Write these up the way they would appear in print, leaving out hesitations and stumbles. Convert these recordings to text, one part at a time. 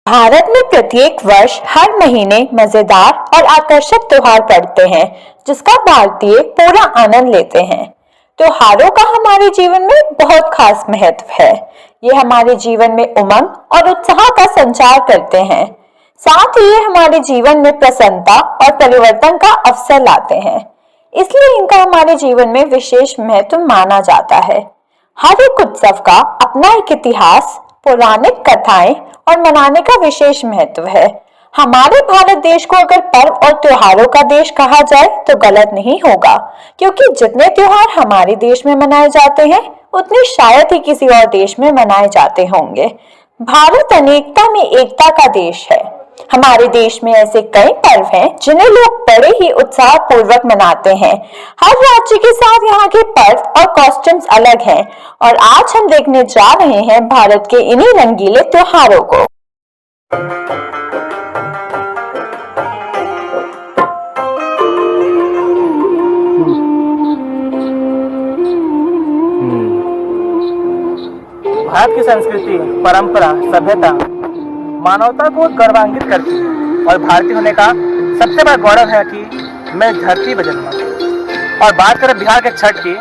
भारत में प्रत्येक वर्ष हर महीने मजेदार और आकर्षक त्योहार पड़ते हैं, जिसका भारतीय पूरा आनंद लेते हैं। त्योहारों का हमारे जीवन में बहुत खास महत्व है। ये हमारे जीवन में उमंग और उत्साह का संचार करते हैं। साथ ही ये हमारे जीवन में प्रसन्नता और परिवर्तन का अवसर लाते हैं। इसलिए इनका हमारे जीवन में विशेष महत्व माना जाता है। हर एक उत्सव का अपना एक इतिहास, पौराणिक कथाएं और मनाने का विशेष महत्व है। हमारे भारत देश को अगर पर्व और त्योहारों का देश कहा जाए तो गलत नहीं होगा, क्योंकि जितने त्योहार हमारे देश में मनाए जाते हैं उतने शायद ही किसी और देश में मनाए जाते होंगे। भारत अनेकता में एकता का देश है। हमारे देश में ऐसे कई पर्व हैं जिन्हें लोग बड़े ही उत्साह पूर्वक मनाते हैं। हर राज्य के साथ यहाँ के पर्व और कॉस्ट्यूम्स अलग हैं, और आज हम देखने जा रहे हैं भारत के इन्हीं रंगीले त्योहारों को। भारत की संस्कृति, परंपरा, सभ्यता मानवता को गौरवान्वित करती है, और भारतीय होने का सबसे बड़ा गौरव है कि मैं धरती पर जन्मा। और बात करें बिहार के छठ की,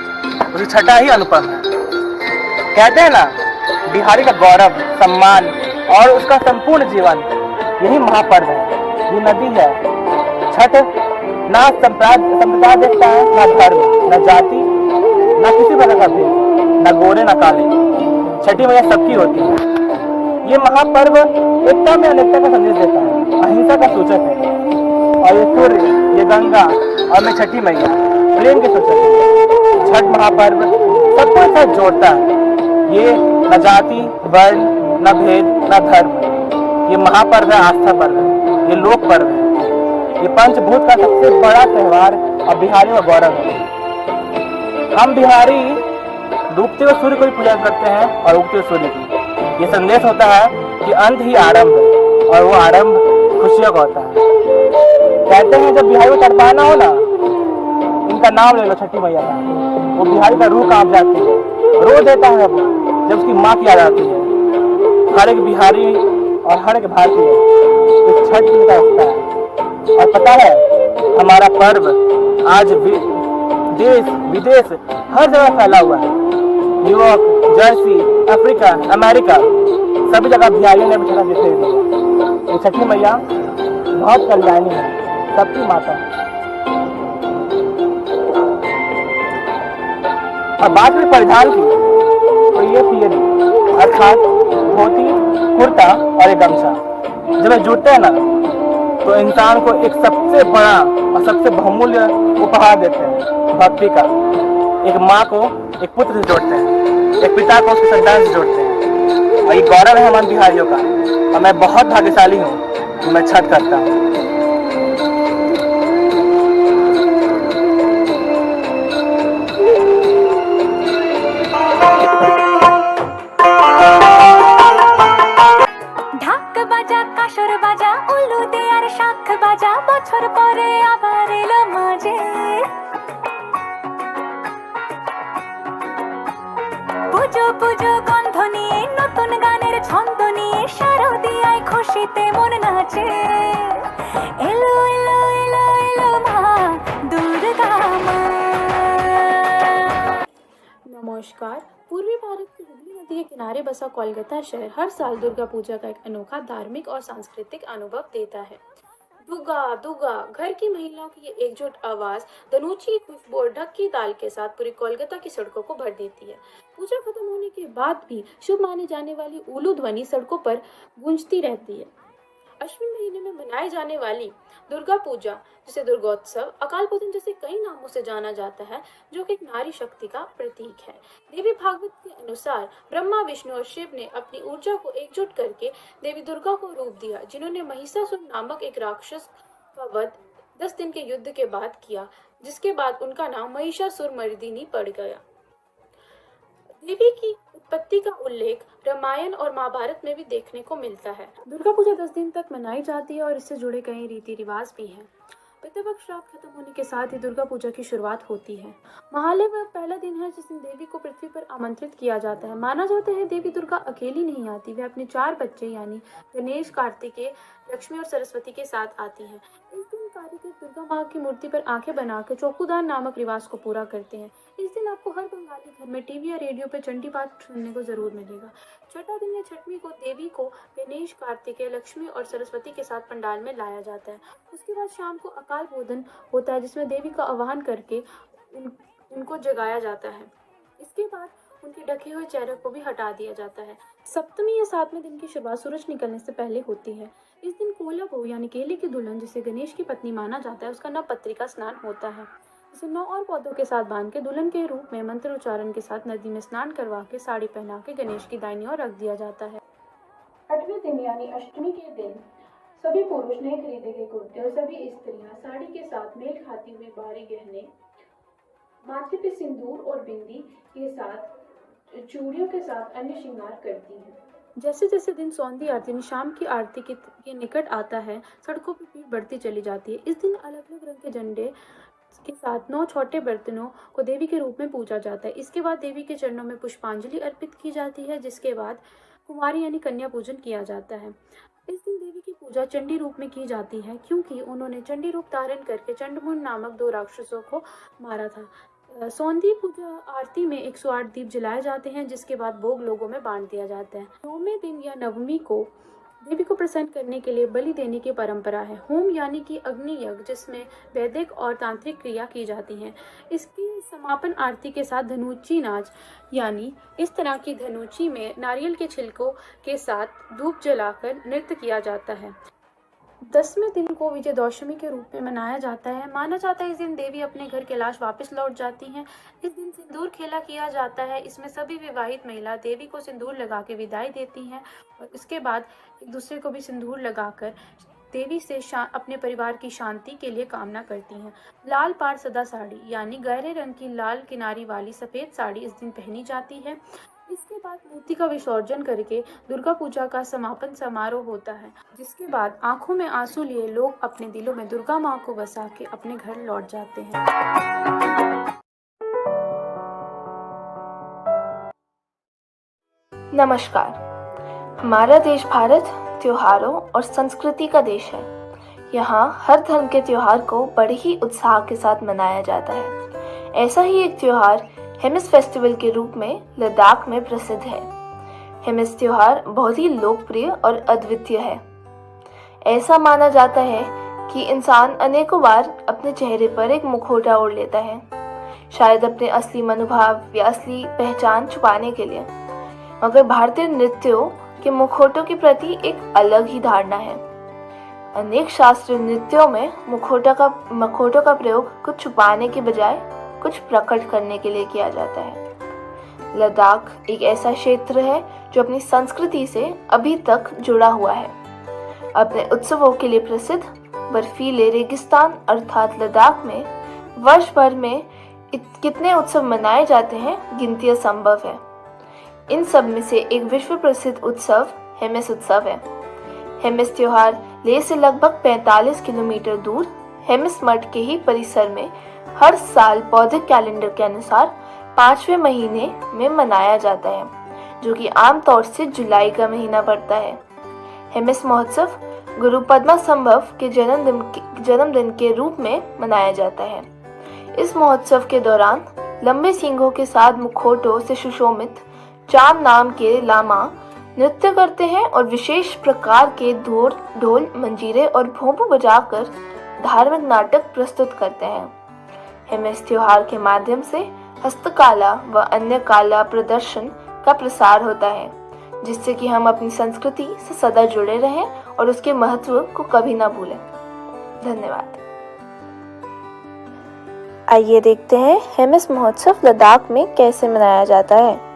उसकी छठा ही अनुपम है। कहते हैं ना, बिहारी का गौरव, सम्मान और उसका संपूर्ण जीवन यही महापर्व है, ये नदी है। छठ ना संप्रदाय देखता है, ना धर्म, ना जाति, ना किसी प्रकार का भेद, ना गोरे ना काले। छठी मैया सबकी होती है। ये महापर्व एकता में अनेकता का संदेश देता है, अहिंसा का सूचक है। और ये सूर्य, ये गंगा और मैं छठी मैया प्रेम के सूचक है। छठ महापर्व सबको एक साथ जोड़ता है। ये न जाति, वर्ण, न भेद, न धर्म। ये महापर्व है, आस्था पर्व है, ये लोक पर्व है, ये पंचभूत का सबसे बड़ा त्योहार और बिहारी का गौरव है। हम बिहारी डूबते हुए सूर्य को भी पूजा करते हैं और उगते हुए सूर्य की। ये संदेश होता है कि अंत ही आरंभ है, और वो आरंभ खुशियों का होता है। कहते हैं जब बिहारी को तड़पाना हो ना, इनका नाम ले लो, छठी मैया का। वो बिहारी का रूह कांप जाती है, रो देता है जब उसकी माँ की याद आती है। हर एक बिहारी और हर एक भारतीय इस छठ की तरफता है। और पता है, हमारा पर्व आज देश विदेश हर जगह फैला हुआ है। न्यूयॉर्क, जर्सी, अफ्रीका, अमेरिका, सभी जगह बिहारियों ने भी छठा दिखाई दिया। ये छठी मैया बहुत कल्याणी है, सबकी माता है। अब बात करें परिधान की, तो ये पियरी अर्थात धोती, कुर्ता और एक गमछा जब ये जुड़ते हैं ना, तो इंसान को एक सबसे बड़ा और सबसे बहुमूल्य उपहार देते हैं, भक्ति का। एक माँ को एक पुत्र से जोड़ते हैं, एक पिता को उसके संतान से जोड़ते हैं। और ये गौरव है हमारे बिहारियों का, और मैं बहुत भाग्यशाली हूँ कि मैं छठ करता हूँ। ঢাক বাজা, কাসর বাজা, উলু দেয়ার শাখ বাজা, বছর পরে আবার এলো মাঝে। পুজো পুজো গন্ধ নিয়ে, নতুন গানের ছন্দ নিয়ে, শারদিয়ায় খুশিতে মন নাচে। এলো এলো এলো এলো মা দুর্গা মা। नमस्कार। पूर्वी भारत की हुगली नदी के किनारे बसा कोलकाता शहर हर साल दुर्गा पूजा का एक अनोखा धार्मिक और सांस्कृतिक अनुभव देता है। दुर्गा दुर्गा, घर की महिलाओं की ये एकजुट आवाज धनुची की खुशबू और ढक की ताल के साथ पूरी कोलकाता की सड़कों को भर देती है। पूजा खत्म होने के बाद भी शुभ मानी जाने वाली उलू ध्वनि सड़कों पर गूंजती रहती है। अश्विन महीने में मनाई जाने वाली दुर्गा पूजा, जिसे दुर्गोत्सव, अकाल पूजन जैसे कई नामों से जाना जाता है, जो कि एक नारी शक्ति का प्रतीक है। देवी भागवत के अनुसार ब्रह्मा, विष्णु और शिव ने अपनी ऊर्जा को एकजुट करके देवी दुर्गा को रूप दिया, जिन्होंने महिषासुर नामक एक राक्षस का वध 10 दिन के युद्ध के बाद किया, जिसके बाद उनका नाम महिषासुरमर्दिनी पड़ गया। देवी की उत्पत्ति का उल्लेख रामायण और महाभारत में भी देखने को मिलता है। दुर्गा पूजा 10 दिन तक मनाई जाती है और इससे जुड़े कई रीति रिवाज भी हैं। पितृपक्ष श्राद्ध खत्म होने के साथ ही दुर्गा पूजा की शुरुआत होती है। महालय वह पहला दिन है जिस दिन देवी को पृथ्वी पर आमंत्रित किया जाता है। माना जाता है देवी दुर्गा अकेली नहीं आती, वह अपने 4 बच्चे यानी गणेश, कार्तिकेय, लक्ष्मी और सरस्वती के साथ आती है। इस दिन कारीगर दुर्गा माँ की मूर्ति पर आंखें बनाकर चौकीदार नामक रिवाज को पूरा करते हैं। इस दिन आपको हर बंगाली घर में टीवी या रेडियो पर चंडी पाठ सुनने को जरूर मिलेगा। छठा दिन या छठवीं को देवी को गणेश, कार्तिकेय, लक्ष्मी और सरस्वती के साथ पंडाल में लाया जाता है। उसके बाद शाम को अकाल बोधन होता है जिसमें देवी का आह्वान करके उनको जगाया जाता है। इसके बाद उनके ढके हुए चेहरे को भी हटा दिया जाता है। सप्तमी या 7वें दिन की शुरुआत सूरज निकलने से पहले होती है। इस दिन कोला बहू यानी केले की दुल्हन, जिसे गणेश की पत्नी माना जाता है, उसका नव पत्रिका स्नान होता है। इसे 9 और पौधों के साथ बांध के दुल्हन के रूप में मंत्र उच्चारण के साथ नदी में स्नान करवा के साड़ी पहना के गणेश की दाहिनी ओर रख दिया जाता है। 8वें दिन यानी अष्टमी के दिन सभी पुरुष नए खरीदे गए कुर्ते और सभी स्त्रियां साड़ी के साथ मेल खाती हुई भारी गहने, माथे पे सिंदूर और बिंदी के साथ चूड़ियों के साथ अन्य श्रृंगार करती हैं। जैसे जैसे दिन सौंधी आरती यानी शाम की आरती के निकट आता है, सड़कों पर भीड़ बढ़ती चली जाती है। इस दिन अलग अलग रंग के झंडे के साथ 9 छोटे बर्तनों को देवी के रूप में पूजा जाता है। इसके बाद देवी के चरणों में पुष्पांजलि अर्पित की जाती है, जिसके बाद कुमारी यानी कन्या पूजन किया जाता है। इस दिन देवी की पूजा चंडी रूप में की जाती है, क्योंकि उन्होंने चंडी रूप धारण करके चंडमुंड नामक 2 राक्षसों को मारा था। सौंधी पूजा आरती में 108 दीप जलाए जाते हैं, जिसके बाद भोग लोगों में बांट दिया जाता है। 9वें दिन या नवमी को देवी को प्रसन्न करने के लिए बलि देने की परंपरा है। होम यानी कि अग्नि यज्ञ, जिसमें वैदिक और तांत्रिक क्रिया की जाती हैं। इसकी समापन आरती के साथ धनुची नाच यानी इस तरह की धनुची में नारियल के छिलकों के साथ धूप जलाकर नृत्य किया जाता है। 10वें दिन को विजयदशमी के रूप में मनाया जाता है। माना जाता है इस दिन देवी अपने घर कैलाश वापस लौट जाती हैं। इस दिन सिंदूर खेला किया जाता है। इसमें सभी विवाहित महिला देवी को सिंदूर लगा के विदाई देती हैं और इसके बाद एक दूसरे को भी सिंदूर लगाकर देवी से अपने परिवार की शांति के लिए कामना करती हैं। लाल पाड़ सदा साड़ी यानी गहरे रंग की लाल किनारी वाली सफ़ेद साड़ी इस दिन पहनी जाती है। इसके बाद मूर्ति का विसर्जन करके दुर्गा पूजा का समापन समारोह होता है, जिसके बाद आंखों में आंसू लिए लोग अपने दिलों में दुर्गा माँ को बसा के अपने घर लौट जाते हैं। नमस्कार। हमारा देश भारत त्योहारों और संस्कृति का देश है। यहाँ हर धर्म के त्योहार को बड़े ही उत्साह के साथ मनाया जाता है। ऐसा ही एक त्योहार हेमिस फेस्टिवल के रूप में लद्दाख में प्रसिद्ध है। हेमिस त्योहार बहुत ही लोकप्रिय और अद्वितीय है। ऐसा माना जाता है कि इंसान अनेकों बार अपने चेहरे पर एक मुखौटा ओढ़ लेता है, शायद अपने असली मनोभाव या असली पहचान छुपाने के लिए। मगर भारतीय नृत्यों के मुखौटों के प्रति एक अलग ही धारणा है। अनेक शास्त्रीय नृत्यों में मुखौटों का प्रयोग कुछ छुपाने के बजाय कुछ प्रकट करने के लिए किया जाता है। लद्दाख एक ऐसा क्षेत्र है जो अपनी संस्कृति से अभी तक जुड़ा हुआ है। अपने उत्सवों के लिए प्रसिद्ध बर्फीले रेगिस्तान अर्थात लद्दाख में वर्ष भर में कितने उत्सव मनाए जाते हैं गिनती असंभव है। इन सब में से एक विश्व प्रसिद्ध उत्सव हेमिस उत्सव है। हेमिस त्योहार लेह से लगभग 45 किलोमीटर दूर हेमिस मठ के ही परिसर में हर साल बौद्धिक कैलेंडर के अनुसार 5वें महीने में मनाया जाता है, जो कि आमतौर से जुलाई का महीना पड़ता है। हेमिस महोत्सव गुरु पद्मासंभव के जन्मदिन के रूप में मनाया जाता है। इस महोत्सव के दौरान लंबे सींगों के साथ मुखौटों से सुशोभित चांद नाम के लामा नृत्य करते हैं और विशेष प्रकार के ढोल, मंजीरे और भोंपू बजाकर धार्मिक नाटक प्रस्तुत करते हैं। हेमिस त्योहार के माध्यम से हस्तकला व अन्य कला प्रदर्शन का प्रसार होता है, जिससे कि हम अपनी संस्कृति से सदा जुड़े रहें और उसके महत्व को कभी ना भूलें। धन्यवाद। आइए देखते हैं हेमिस महोत्सव लद्दाख में कैसे मनाया जाता है।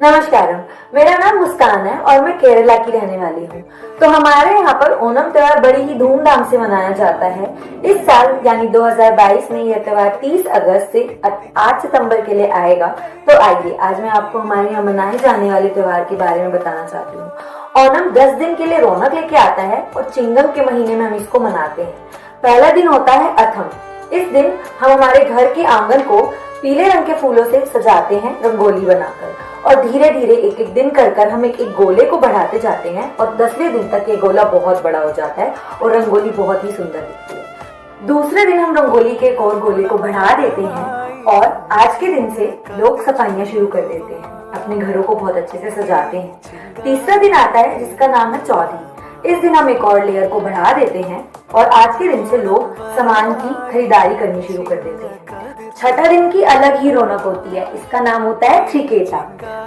नमस्कार, मेरा नाम मुस्कान है और मैं केरला की रहने वाली हूँ। तो हमारे यहाँ पर ओणम त्योहार बड़ी ही धूमधाम से मनाया जाता है। इस साल यानी 2022 में यह त्योहार 30 अगस्त से 8 सितंबर के लिए आएगा। तो आइए आज मैं आपको हमारे यहाँ मनाए जाने वाले त्योहार के बारे में बताना चाहती हूँ। ओणम 10 दिन के लिए रौनक लेके आता है और चिंगम के महीने में हम इसको मनाते हैं। पहला दिन होता है अथम। इस दिन हम हमारे घर के आंगन को पीले रंग के फूलों से सजाते हैं रंगोली बनाकर, और धीरे धीरे एक एक दिन कर हम एक एक गोले को बढ़ाते जाते हैं और 10वें दिन तक ये गोला बहुत बड़ा हो जाता है और रंगोली बहुत ही सुंदर दिखती है। दूसरे दिन हम रंगोली के एक और गोले को बढ़ा देते हैं और आज के दिन से लोग सफाइयां शुरू कर देते हैं, अपने घरों को बहुत अच्छे से सजाते हैं। तीसरा दिन आता है जिसका नाम है चौधी। इस दिन हम एक और लेयर को बढ़ा देते हैं और आज के दिन से लोग सामान की खरीदारी करनी शुरू कर देते हैं। छठा दिन की अलग ही रौनक होती है, इसका नाम होता है त्रिकेता।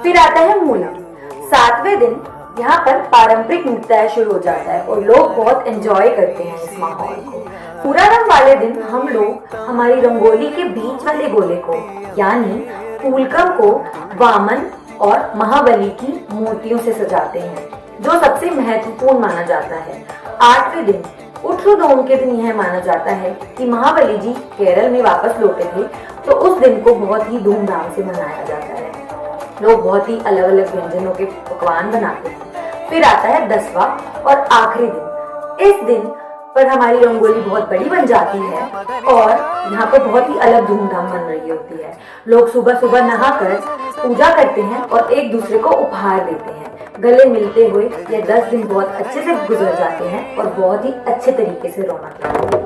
फिर आता है मूलम। 7वें दिन यहाँ पर पारंपरिक नृत्य शुरू हो जाता है और लोग बहुत एंजॉय करते हैं इस माहौल को। पूरारम वाले दिन हम लोग हमारी रंगोली के बीच वाले गोले को यानी फूलकम को वामन और महाबली की मूर्तियों से सजाते हैं, जो सबसे महत्वपूर्ण माना जाता है। 8वें दिन उट्रुदोम के दिन यह माना जाता है कि महाबली जी केरल में वापस लौटे थे, तो उस दिन को बहुत ही धूमधाम से मनाया जाता है। लोग बहुत ही अलग अलग व्यंजनों के पकवान बनाते हैं। फिर आता है 10वां और आखिरी दिन। इस दिन पर हमारी रंगोली बहुत बड़ी बन जाती है और यहाँ पर बहुत ही अलग धूमधाम बन रही होती है। लोग सुबह सुबह नहाकर पूजा करते हैं और एक दूसरे को उपहार देते हैं। गले मिलते हुए ये 10 दिन बहुत अच्छे से गुजर जाते हैं और बहुत ही अच्छे तरीके से रौनक लगती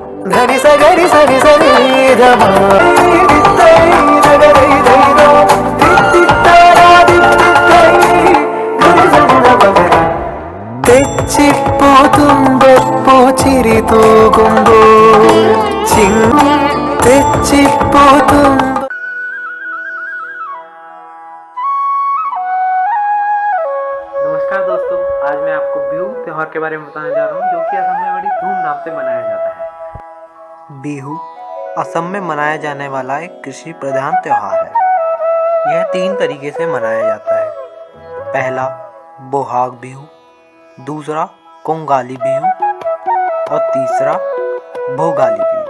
नमस्कार दोस्तों, आज मैं आपको बिहू त्योहार के बारे में बताने जा रहा हूँ, जो कि असम में बड़ी धूमधाम से मनाया जाता है। बिहू असम में मनाया जाने वाला एक कृषि प्रधान त्योहार है। यह 3 तरीके से मनाया जाता है। पहला बोहाग बिहू, दूसरा कोंगाली बिहू और तीसरा भोगाली बिहू।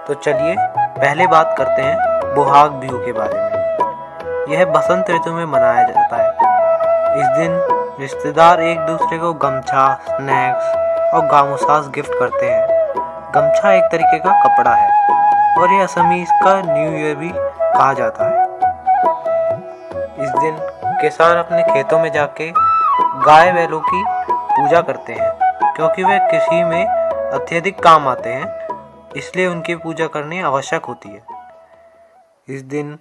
तो चलिए पहले बात करते हैं बोहाग बिहू के बारे में। यह बसंत ऋतु में मनाया जाता है। इस दिन रिश्तेदार एक दूसरे को गमछा, स्नैक्स और गामूसास गिफ्ट करते हैं। गमछा एक तरीके का कपड़ा है और ये असमीज का न्यू ईयर भी कहा जाता है। इस दिन किसान अपने खेतों में जाके गाय बैलों की पूजा करते हैं, क्योंकि वे कृषि में अत्यधिक काम आते हैं, इसलिए उनकी पूजा करनी आवश्यक होती है। इस दिन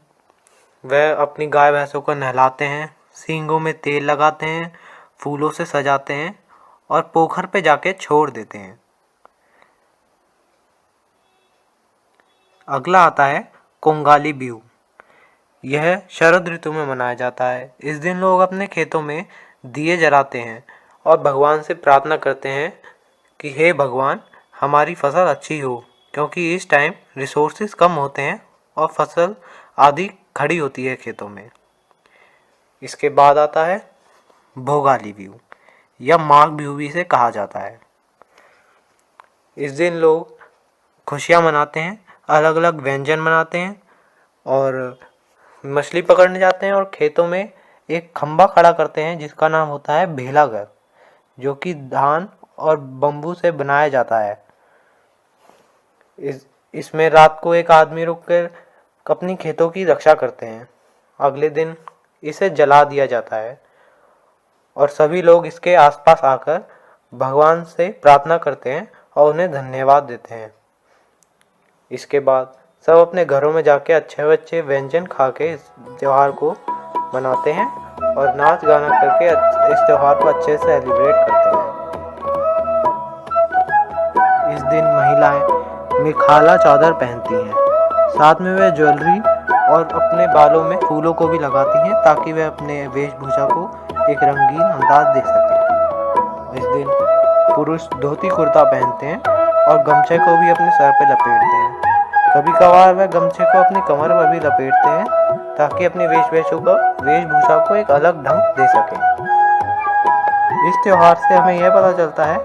वह अपनी गाय भैंसों को नहलाते हैं, सींगों में तेल लगाते हैं, फूलों से सजाते हैं और पोखर पे जाके छोड़ देते हैं। अगला आता है कोंगाली बिहू। यह शरद ऋतु में मनाया जाता है। इस दिन लोग अपने खेतों में दिए जलाते हैं और भगवान से प्रार्थना करते हैं कि हे भगवान, हमारी फसल अच्छी हो, क्योंकि इस टाइम रिसोर्सेज कम होते हैं और फसल आदि खड़ी होती है खेतों में। इसके बाद आता है भोगाली बिहू या माघ बिहू भी इसे कहा जाता है। इस दिन लोग खुशियाँ मनाते हैं, अलग अलग व्यंजन बनाते हैं और मछली पकड़ने जाते हैं और खेतों में एक खंबा खड़ा करते हैं जिसका नाम होता है भेलाघर, जो कि धान और बम्बू से बनाया जाता है। इसमें रात को एक आदमी रुककर अपनी खेतों की रक्षा करते हैं। अगले दिन इसे जला दिया जाता है और सभी लोग इसके आसपास आकर भगवान से प्रार्थना करते हैं और उन्हें धन्यवाद देते हैं। इसके बाद सब अपने घरों में जाके अच्छे व्यंजन खा के इस त्यौहार को मनाते हैं और नाच गाना करके इस त्यौहार को अच्छे से सेलिब्रेट करते हैं। इस दिन महिलाएं मेखाला चादर पहनती हैं, साथ में वे ज्वेलरी और अपने बालों में फूलों को भी लगाती हैं ताकि वे अपने वेशभूषा को एक रंगीन अंदाज दे सकें। इस दिन पुरुष धोती कुर्ता पहनते हैं और गमछे को भी अपने सर पे लपेटते हैं। कभी कभार वह गमछे को अपनी कमर पर भी लपेटते हैं ताकि अपनी वेशभूषा को एक अलग ढंग दे सकें। इस त्योहार से हमें यह पता चलता है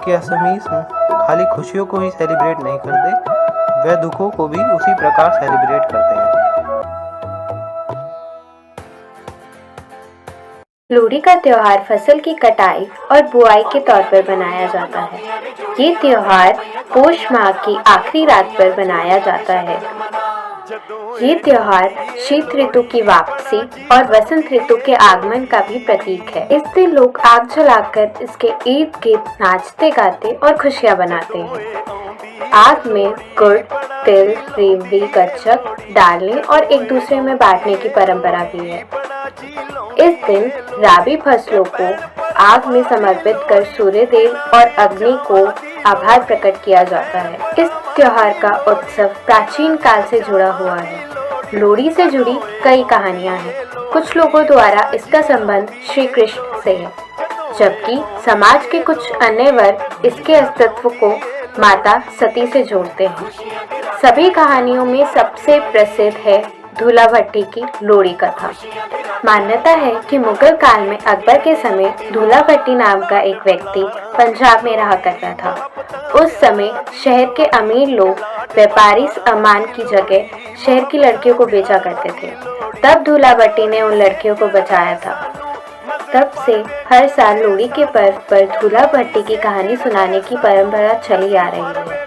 कि असमीज खाली खुशियों को ही सेलिब्रेट नहीं करते, वह दुखों को भी उसी प्रकार सेलिब्रेट करते हैं। लोहड़ी का त्योहार फसल की कटाई और बुआई के तौर पर मनाया जाता है। ये त्योहार पोष माह की आखिरी रात पर मनाया जाता है। ये त्योहार शीत ऋतु की वापसी और वसंत ऋतु के आगमन का भी प्रतीक है। इस दिन लोग आग जलाकर इसके इर्द गिर्द नाचते गाते और खुशियाँ बनाते हैं। आग में गुड़, तिल, रेवड़ी, गच्चक डालने और एक दूसरे में बांटने की परंपरा भी है। इस दिन राबी फसलों को आग में समर्पित कर सूर्य देव और अग्नि को आभार प्रकट किया जाता है। इस त्योहार का उत्सव प्राचीन काल से जुड़ा हुआ है। लोहड़ी से जुड़ी कई कहानियां हैं। कुछ लोगों द्वारा इसका संबंध श्री कृष्ण से है, जबकि समाज के कुछ अन्य वर्ग इसके अस्तित्व को माता सती से जोड़ते हैं। सभी कहानियों में सबसे प्रसिद्ध है धूला भट्टी की लोहड़ी कथा। मान्यता है कि मुगल काल में अकबर के समय धूला भट्टी नाम का एक व्यक्ति पंजाब में रहा करता था। उस समय शहर के अमीर लोग व्यापारी सामान की जगह शहर की लड़कियों को बेचा करते थे। तब धूला भट्टी ने उन लड़कियों को बचाया था। तब से हर साल लोहड़ी के पर्व पर धूला भट्टी की कहानी सुनाने की परंपरा चली आ रही है।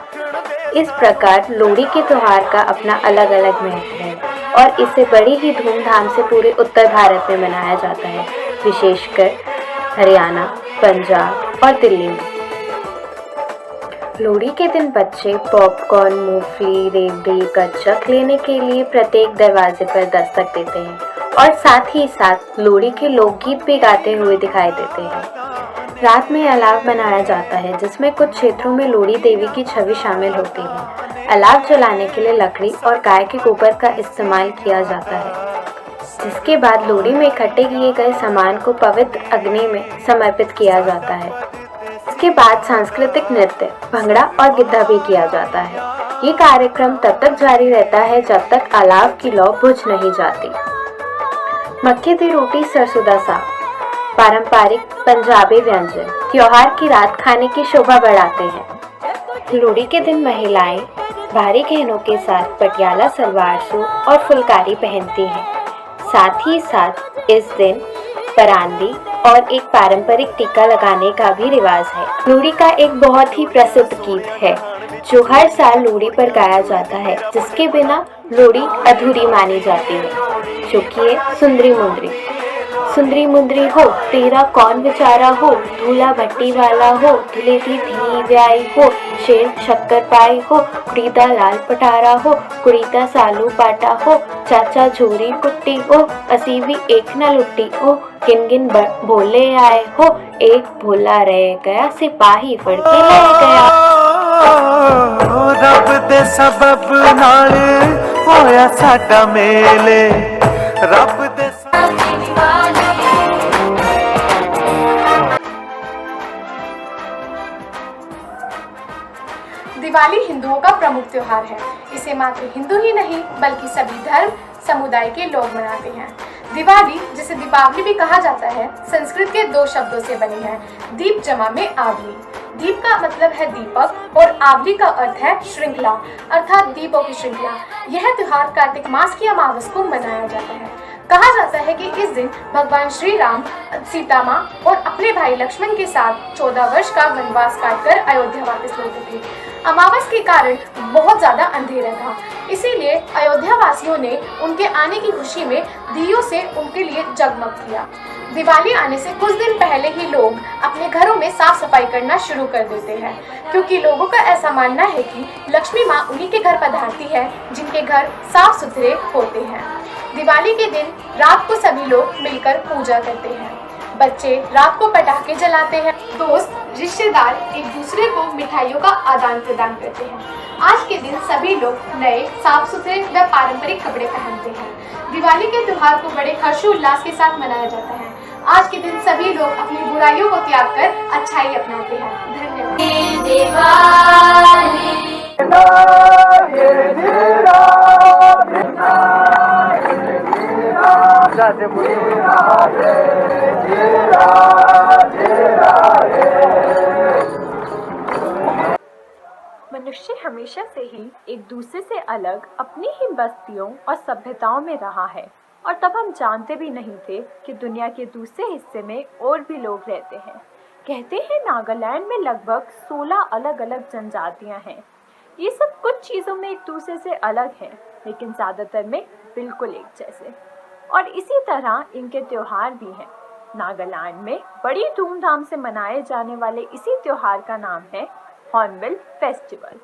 इस प्रकार लोहड़ी के त्योहार का अपना अलग अलग महत्व है और इसे बड़ी ही धूमधाम से पूरे उत्तर भारत में मनाया जाता है, विशेषकर हरियाणा, पंजाब और दिल्ली में। लोहड़ी के दिन बच्चे पॉपकॉर्न, मूंगफली, रेवड़ी, गच्चक लेने के लिए प्रत्येक दरवाजे पर दस्तक देते हैं और साथ ही साथ लोहड़ी के लोकगीत भी गाते हुए दिखाई देते हैं। रात में अलाव बनाया जाता है, जिसमें कुछ क्षेत्रों में लोहड़ी देवी की छवि शामिल होती है। अलाव जलाने के लिए लकड़ी और गाय के गोबर का इस्तेमाल किया जाता है, जिसके बाद लोहड़ी में इकट्ठे किए गए सामान को पवित्र अग्नि में समर्पित किया जाता है। इसके बाद सांस्कृतिक नृत्य, भंगड़ा और गिद्धा भी किया जाता है। ये कार्यक्रम तब तक जारी रहता है जब तक अलाव की लौ बुझ नहीं जाती। मक्के दी रोटी, सरसों दा साग पारंपरिक पंजाबी व्यंजन त्योहार की रात खाने की शोभा बढ़ाते हैं। लोहड़ी के दिन महिलाएं भारी गहनों के साथ पटियाला सलवार सूट और फुलकारी पहनती हैं। साथ ही साथ इस दिन परांदी और एक पारंपरिक टीका लगाने का भी रिवाज है। लोहड़ी का एक बहुत ही प्रसिद्ध गीत है जो हर साल लोहड़ी पर गाया जाता है, जिसके बिना लोहड़ी अधूरी मानी जाती है, जो कि है सुंदरी मुंदरी। सुंदरी मुंदरी हो तेरा कौन बेचारा हो, धूला भट्टी वाला हो, धुले की धी व्याई हो, शेर शक्कर पाई हो, कुड़ीदा लाल पटारा हो, कुड़ीदा सालू पाटा हो, चाचा झोरी कुट्टी हो, असी भी एक न लुट्टी हो, गिन गिन भोले आए हो, एक भोला रह गया सिपाही फड़ के ले गया। रब दे सबब नाल होया साडा मेले, रब दे दिवाली हिंदुओं का प्रमुख त्योहार है। इसे मात्र हिंदू ही नहीं बल्कि सभी धर्म समुदाय के लोग मनाते हैं। दिवाली, जिसे दीपावली भी कहा जाता है, संस्कृत के दो शब्दों से बनी है, दीप जमा में आवली। दीप का मतलब है दीपक और आवली का अर्थ है श्रृंखला, अर्थात दीपों की श्रृंखला। यह त्योहार कार्तिक मास की अमावस को मनाया जाता है। कहा जाता है कि इस दिन भगवान श्री राम सीता माँ और अपने भाई लक्ष्मण के साथ 14 वर्ष का वनवास काटकर अयोध्या वापस लौटे थे। अमावस के कारण बहुत ज्यादा अंधेरा था, इसीलिए अयोध्या वासियों ने उनके आने की खुशी में दियों से उनके लिए जगमग किया। दिवाली आने से कुछ दिन पहले ही लोग अपने घरों में साफ सफाई करना शुरू कर देते हैं, क्योंकि लोगों का ऐसा मानना है कि लक्ष्मी माँ उन्हीं के घर पधारती है जिनके घर साफ सुथरे होते हैं। दिवाली के दिन रात को सभी लोग मिलकर पूजा करते हैं। बच्चे रात को पटाखे जलाते हैं। दोस्त रिश्तेदार एक दूसरे को मिठाइयों का आदान प्रदान करते हैं। आज के दिन सभी लोग नए साफ सुथरे व पारंपरिक कपड़े पहनते हैं। दिवाली के त्योहार को बड़े हर्षोल्लास के साथ मनाया जाता है। आज के दिन सभी लोग अपनी बुराइयों को त्याग कर अच्छाई अपनाते हैं। धन्यवाद। राधे बोलिए राधे जय राधे राधे। मनुष्य हमेशा से ही एक दूसरे से अलग अपनी ही बस्तियों और सभ्यताओं में रहा है, और तब हम जानते भी नहीं थे कि दुनिया के दूसरे हिस्से में और भी लोग रहते हैं। कहते हैं नागालैंड में लगभग 16 अलग अलग जनजातियां हैं। ये सब कुछ चीज़ों में एक दूसरे से अलग हैं, लेकिन ज़्यादातर में बिल्कुल एक जैसे। और इसी तरह इनके त्योहार भी हैं। नागालैंड में बड़ी धूमधाम से मनाए जाने वाले इसी त्योहार का नाम है hornbill festival.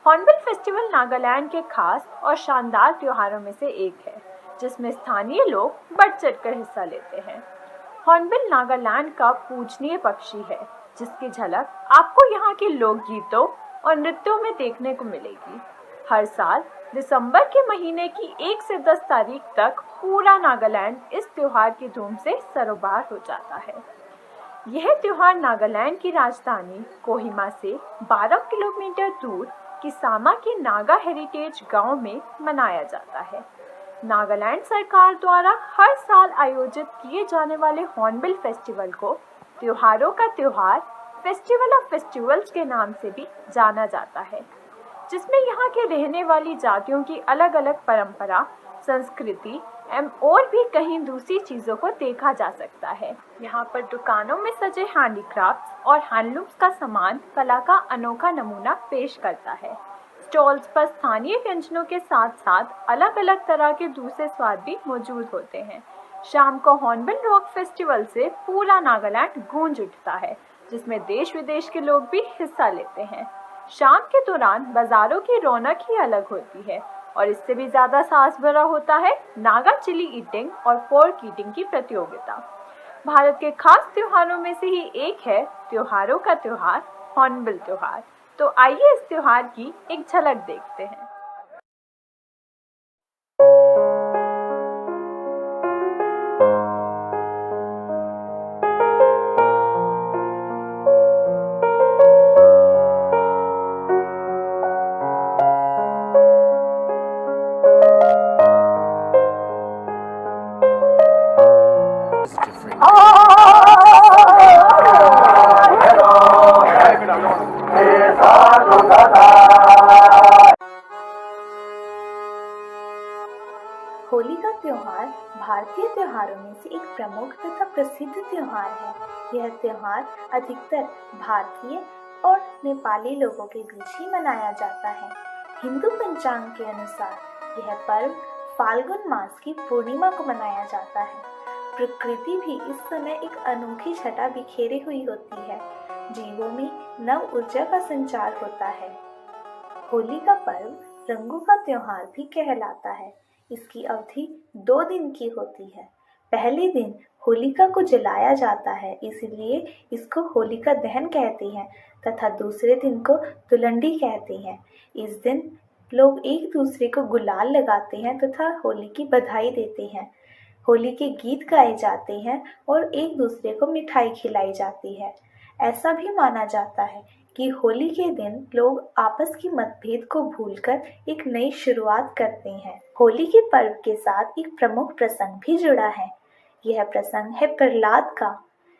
Hornbill festival Nagaland के खास और शानदार त्योहारों में से एक है, जिसमें स्थानीय लोग बढ़ चढ़कर हिस्सा लेते हैं। हॉर्नबिल नागालैंड का पूजनीय पक्षी है, जिसकी झलक आपको यहाँ के लोकगीतों और नृत्यों में देखने को मिलेगी। हर साल दिसंबर के महीने की 1 से 10 तारीख तक पूरा नागालैंड इस त्योहार की धूम से सरोबार हो जाता है। यह त्योहार नागालैंड की राजधानी कोहिमा से 12 किलोमीटर दूर किसामा के नागा हेरिटेज गांव में मनाया जाता है। नागालैंड सरकार द्वारा हर साल आयोजित किए जाने वाले हॉर्नबिल फेस्टिवल को त्योहारों का त्योहार, फेस्टिवल ऑफ फेस्टिवल्स के नाम से भी जाना जाता है, जिसमें यहाँ के रहने वाली जातियों की अलग अलग परंपरा, संस्कृति और भी कहीं दूसरी चीज़ों को देखा जा सकता है। यहाँ पर दुकानों में सजे हैंडीक्राफ्ट्स और हैंडलूम्स का सामान कला का अनोखा नमूना पेश करता है। स्टॉल्स पर स्थानीय व्यंजनों के साथ साथ अलग अलग तरह के दूसरे स्वाद भी मौजूद होते हैं। शाम को हॉर्नबिल रॉक फेस्टिवल से पूरा नागालैंड गूंज उठता है, जिसमें देश विदेश के लोग भी हिस्सा लेते हैं। शाम के दौरान बाजारों की रौनक ही अलग होती है, और इससे भी ज़्यादा साहस भरा होता है नागा चिली ईटिंग और पोर्क ईटिंग की प्रतियोगिता। भारत के खास त्योहारों में से ही एक है त्योहारों का त्योहार हॉर्नबिल त्योहार। तो आइए इस त्योहार की एक झलक देखते हैं। होली का त्योहार भारतीय त्योहारों में से एक प्रमुख तथा प्रसिद्ध त्योहार है। यह त्योहार अधिकतर भारतीय और नेपाली लोगों के बीच ही मनाया जाता है। हिंदू पंचांग के अनुसार यह पर्व फाल्गुन मास की पूर्णिमा को मनाया जाता है। प्रकृति भी इस समय एक अनोखी छटा बिखेरी हुई होती है। जीवों में नव ऊर्जा का संचार होता है। होली का पर्व रंगों का त्योहार भी कहलाता है। इसकी अवधि 2 दिन की होती है। पहले दिन होलिका को जलाया जाता है, इसलिए इसको होलिका दहन कहते हैं, तथा दूसरे दिन को धुलंडी कहते हैं। इस दिन लोग एक दूसरे को गुलाल लगाते हैं तथा होली की बधाई देते हैं। होली के गीत गाए जाते हैं और एक दूसरे को मिठाई खिलाई जाती है। ऐसा भी माना जाता है कि होली के दिन लोग आपस की मतभेद को भूलकर एक नई शुरुआत करते हैं। होली के पर्व के साथ एक प्रमुख प्रसंग भी जुड़ा है। यह प्रसंग है प्रहलाद का।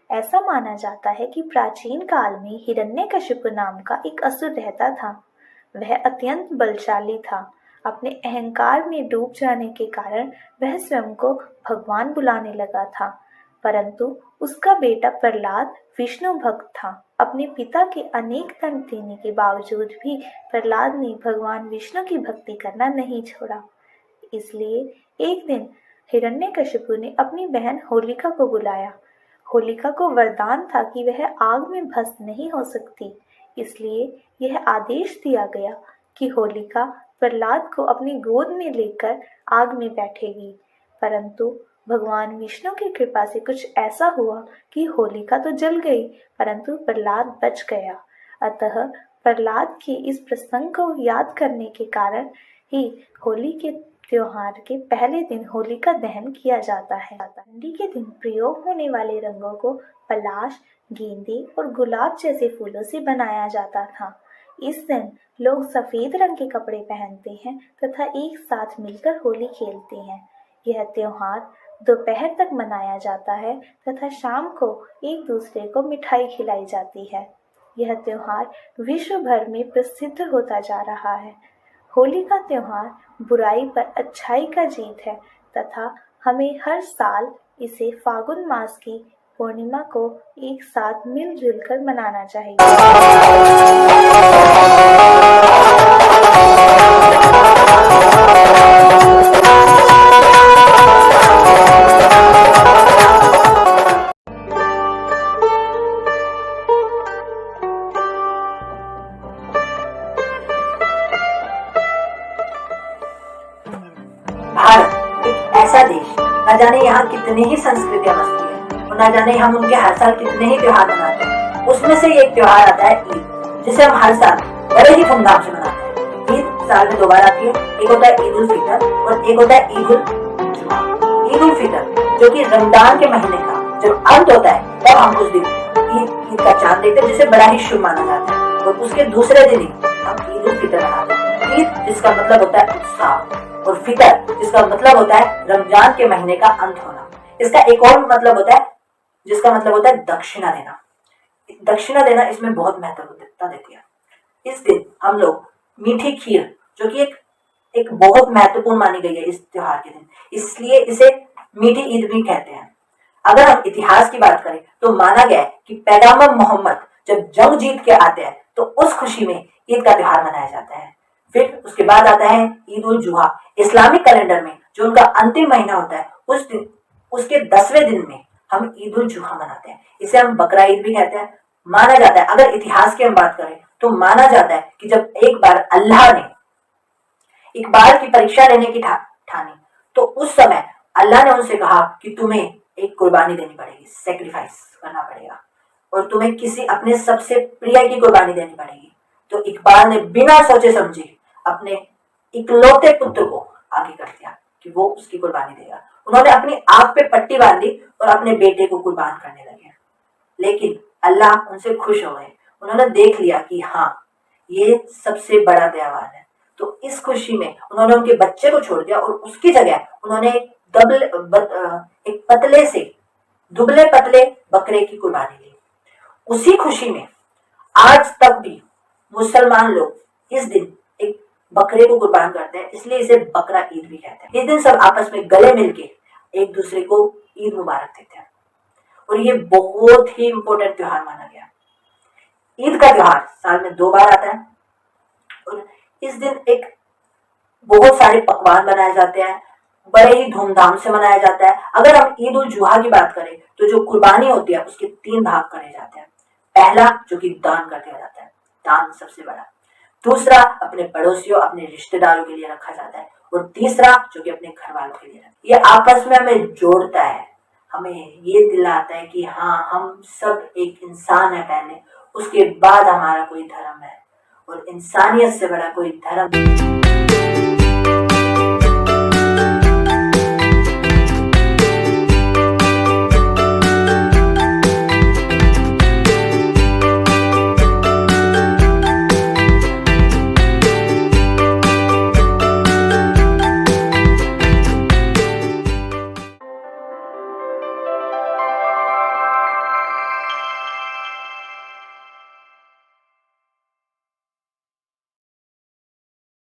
ऐसा माना जाता है कि प्राचीन काल में हिरण्यकशिपु नाम का एक असुर रहता था। वह अत्यंत बलशाली था। अपने अहंकार में डूब जाने के कारण वह स्वयं को भगवान बुलाने लगा था, परंतु उसका बेटा प्रहलाद विष्णु भक्त था। अपने पिता के अनेक धन देने के बावजूद भी प्रहलाद ने भगवान विष्णु की भक्ति करना नहीं छोड़ा। इसलिए एक दिन हिरण्यकशिपु ने अपनी बहन होलिका को बुलाया। होलिका को वरदान था कि वह आग में भस्म नहीं हो सकती, इसलिए यह आदेश दिया गया कि होलिका प्रहलाद को अपनी गोद में लेकर आग में बैठेगी। परंतु भगवान विष्णु की कृपा से कुछ ऐसा हुआ कि होलिका तो जल गई, परंतु प्रहलाद बच गया। अतः प्रहलाद के इस प्रसंग को याद करने के कारण ही होली के त्योहार के पहले दिन होलिका दहन किया जाता है। होली के दिन प्रयोग होने वाले रंगों को पलाश, गेंदे और गुलाब जैसे फूलों से बनाया जाता था। इस दिन लोग सफेद रंग के कपड़े पहनते हैं तथा एक साथ मिलकर होली खेलते हैं। यह त्योहार दोपहर तक मनाया जाता है तथा शाम को एक दूसरे को मिठाई खिलाई जाती है। यह त्योहार विश्व भर में प्रसिद्ध होता जा रहा है। होली का त्योहार बुराई पर अच्छाई का जीत है तथा हमें हर साल इसे फागुन मास की पूर्णिमा को एक साथ मिलजुल कर मनाना चाहिए। भारत एक ऐसा देश, न जाने यहाँ कितनी ही संस्कृतियां बसती है और न जाने हम उनके हर साल कितने ही त्योहार मनाते हैं। उसमें से एक त्योहार आता है ईद, जिसे हम हर साल बड़े ही धूमधाम से मनाते हैं। ईद साल में 2 बार आती है, एक होता है ईद उल फितर और एक होता है ईद उल जुमा। ईद उल फितर जो कि रमजान के महीने का जब अंत होता है तब हम उस दिन ईद का चांद देखते हैं, जिसे बड़ा ही शुभ माना जाता है और उसके दूसरे दिन ही हम ईद उल फितर मनाते हैं। ईद जिसका मतलब होता है उत्साह और फितर जिसका मतलब होता है रमजान के महीने का अंत होना। इसका एक और मतलब होता है जिसका मतलब होता है दक्षिणा देना। दक्षिणा देना इसमें बहुत महत्वता देती है। इस दिन हम लोग मीठी खीर, जो कि एक बहुत महत्वपूर्ण मानी गई है इस त्योहार के दिन, इसलिए इसे मीठी ईद भी कहते हैं। अगर हम इतिहास की बात करें तो माना गया है कि पैगंबर मोहम्मद जब जंग जीत के आते हैं तो उस खुशी में ईद का त्योहार मनाया जाता है। फिर उसके बाद आता है ईद उल जुहा। इस्लामिक कैलेंडर में जो उनका अंतिम महीना होता है उस दिन, उसके 10वें दिन में हम ईद उल जुहा मनाते हैं। इसे हम बकरा ईद भी कहते हैं। माना जाता है, अगर इतिहास की हम बात करें तो माना जाता है कि जब एक बार अल्लाह ने इकबाल की परीक्षा लेने की ठानी तो उस समय अल्लाह ने उनसे कहा कि तुम्हें एक कुर्बानी देनी पड़ेगी, सेक्रीफाइस करना पड़ेगा और तुम्हें किसी अपने सबसे प्रिय की कुर्बानी देनी पड़ेगी। तो इकबाल ने बिना सोचे समझे अपने इकलौते पुत्र को आगे कर दिया कि वो उसकी कुर्बानी देगा। उन्होंने अपनी आंख पे पट्टी बांधी और अपने बेटे को कुर्बान करने लगे। लेकिन अल्लाह उनसे खुश हो गए। उन्होंने देख लिया कि हाँ, ये सबसे बड़ा दयावान है। तो इस खुशी में उन्होंने उनके बच्चे को छोड़ दिया और उसकी जगह उन्होंने एक पतले से दुबले पतले बकरे की कुर्बानी ली। उसी खुशी में आज तक भी मुसलमान लोग इस दिन एक बकरे को कुर्बान करते हैं, इसलिए इसे बकरा ईद भी कहते हैं। इस दिन सब आपस में गले मिलके एक दूसरे को ईद मुबारक देते हैं और ये बहुत ही इंपॉर्टेंट त्योहार माना गया। ईद का त्योहार साल में 2 बार आता है और इस दिन एक बहुत सारे पकवान बनाए जाते हैं, बड़े ही धूमधाम से मनाया जाता है। अगर हम ईद उल जुहा की बात करें तो जो कुर्बानी होती है उसके 3 भाग करे जाते हैं। पहला जो कि दान कर दिया जाता है, दान सबसे बड़ा। दूसरा अपने पड़ोसियों, अपने रिश्तेदारों के लिए रखा जाता है और तीसरा जो कि अपने घर वालों के लिए। ये आपस में हमें जोड़ता है, हमें ये दिलाता है कि हाँ, हम सब एक इंसान है पहले, उसके बाद हमारा कोई धर्म है और इंसानियत से बड़ा कोई धर्म